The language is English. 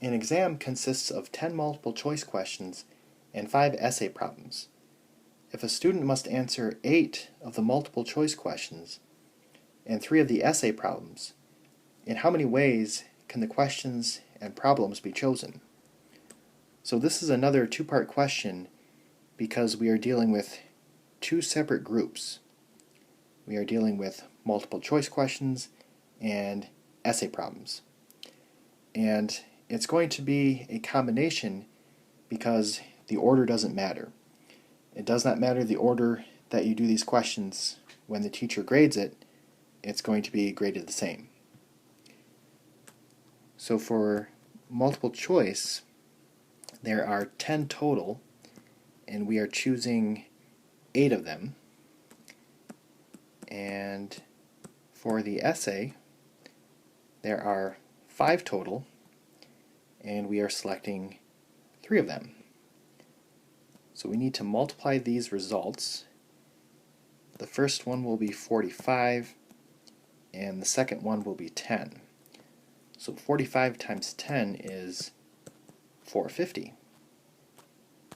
An exam consists of 10 multiple choice questions and 5 essay problems. If a student must answer 8 of the multiple choice questions and 3 of the essay problems, in how many ways can the questions and problems be chosen? So this is another two-part question because we are dealing with two separate groups. We are dealing with multiple choice questions and essay problems. And it's going to be a combination because the order doesn't matter. It does not matter the order that you do these questions. When the teacher grades it, it's going to be graded the same. So for multiple choice, there are 10 total, and we are choosing 8 of them. And for the essay, there are 5 total, and we are selecting 3 of them. So we need to multiply these results. The first one will be 45, and the second one will be 10. So 45 times 10 is 450.